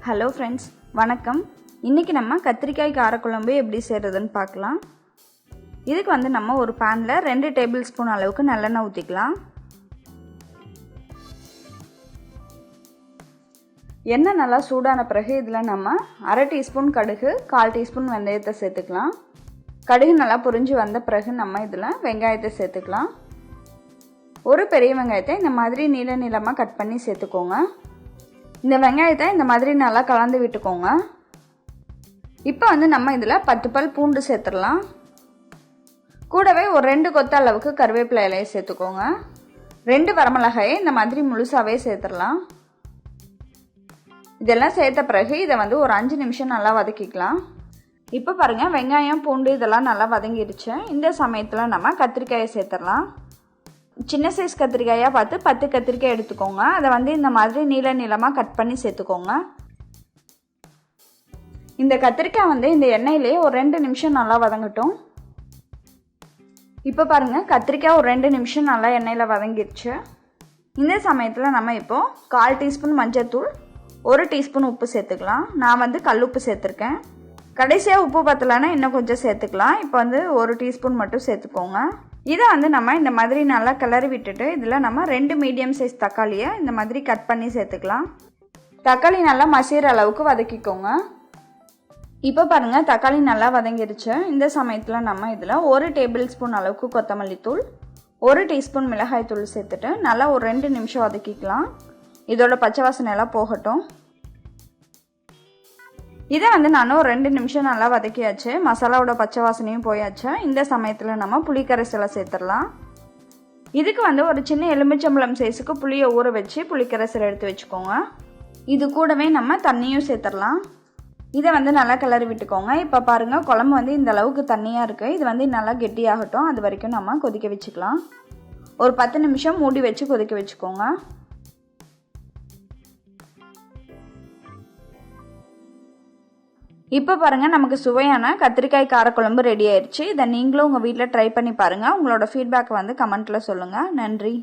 Hello friends, வணக்கம். இன்றைக்கி நம்ம கத்திரிக்காய் காரக்குழம்பு எப்படி செய்கிறதுன்னு பார்க்கலாம். இதுக்கு நம்ம ஒரு பேனில் 2 டேபிள் ஸ்பூன் அளவுக்கு நல்லெண்ணெய் ஊற்றிக்கலாம். எண்ணெய் நல்லா சூடான பிறகு இதில் நம்ம 1/2 டீஸ்பூன் கடுகு, 1/4 டீஸ்பூன் வெந்தயத்தை சேர்த்துக்கலாம். கடுகு நல்லா பொரிஞ்சு வந்த பிறகு நம்ம இதில் வெங்காயத்தை சேர்த்துக்கலாம். ஒரு பெரிய வெங்காயத்தை இந்த மாதிரி நீள நீளமாக கட் பண்ணி சேர்த்துக்கோங்க. இந்த வெங்காயத்தை இந்த மாதிரி நல்லா கலந்து விட்டுக்கோங்க. இப்போ நம்ம இதில் 10 பல் பூண்டு சேர்த்துடலாம். கூடவே ஒரு 2 கொத்து அளவுக்கு கருவேப்பிலை இலையை சேர்த்துக்கோங்க. 2 வரமிளகாயை இந்த மாதிரி முழுசாகவே சேர்த்துடலாம். இதெல்லாம் சேர்த்த பிறகு இதை ஒரு 5 நிமிஷம் நல்லா வதக்கிக்கலாம். இப்போ பாருங்கள், வெங்காயம் பூண்டு இதெல்லாம் நல்லா வதங்கிடுச்சு. இந்த சமயத்தில் நம்ம கத்திரிக்காயை சேர்த்துடலாம். சின்ன சைஸ் கத்திரிக்காயாக பார்த்து 10 கத்திரிக்காய் எடுத்துக்கோங்க. அதை இந்த மாதிரி நீள நீளமாக கட் பண்ணி சேர்த்துக்கோங்க. இந்த கத்திரிக்காய் இந்த எண்ணெயிலே ஒரு 2 நிமிஷம் நல்லா வதங்கட்டும். இப்போ பாருங்கள், கத்திரிக்காய் ஒரு 2 நிமிஷம் நல்லா எண்ணெயில் வதங்கிடுச்சு. இந்த சமயத்தில் நம்ம இப்போது 1/4 டீஸ்பூன் மஞ்சள்தூள், 1 டீஸ்பூன் உப்பு சேர்த்துக்கலாம். நான் கல் உப்பு சேர்த்துருக்கேன். கடைசியாக உப்பு பத்தலைன்னா இன்னும் கொஞ்சம் சேர்த்துக்கலாம். இப்போ 1 டீஸ்பூன் மட்டும் சேர்த்துக்கோங்க. இதை நம்ம இந்த மாதிரி நல்லா கிளறி விட்டுட்டு இதில் நம்ம 2 மீடியம் சைஸ் தக்காளியை இந்த மாதிரி கட் பண்ணி சேர்த்துக்கலாம். தக்காளி நல்லா மசிகிற அளவுக்கு வதக்கிக்கோங்க. இப்போ பாருங்கள், தக்காளி நல்லா வதங்கிடுச்சு. இந்த சமயத்தில் நம்ம இதில் 1 டேபிள் ஸ்பூன் அளவுக்கு கொத்தமல்லி தூள், 1 டீஸ்பூன் மிளகாய் தூள் சேர்த்துட்டு நல்லா ஒரு 2 நிமிஷம் வதக்கிக்கலாம். இதோட பச்சை வாசனை எல்லாம் போகட்டும். இதை நான் ஒரு 2 நிமிஷம் நல்லா வதக்கியாச்சு. மசாலாவோட பச்சை வாசனையும் போயாச்சு. இந்த சமயத்தில் நம்ம புளிக்கரைசலை சேர்த்துடலாம். இதுக்கு ஒரு சின்ன எலுமிச்சம்பழம் சைஸுக்கு புளியை ஊற வச்சு புளிக்கரைசல் எடுத்து வச்சுக்கோங்க. இது கூடவே நம்ம தண்ணியும் சேர்த்துடலாம். இதை நல்லா கிளறி விட்டுக்கோங்க. இப்போ பாருங்கள், குழம்பு இந்த அளவுக்கு தண்ணியாக இருக்குது. இது நல்லா கெட்டியாகட்டும். அது வரைக்கும் நம்ம கொதிக்க வச்சுக்கலாம். ஒரு 10 நிமிஷம் மூடி வச்சு கொதிக்க வச்சுக்கோங்க. இப்போ பாருங்கள், நமக்கு சுவையான கத்திரிக்காய் காரக்குழம்பு ரெடி ஆயிடுச்சு. இதை நீங்களும் உங்கள் வீட்டில் ட்ரை பண்ணி பாருங்கள். உங்களோட ஃபீட்பேக் கமெண்ட்டில் சொல்லுங்கள். நன்றி.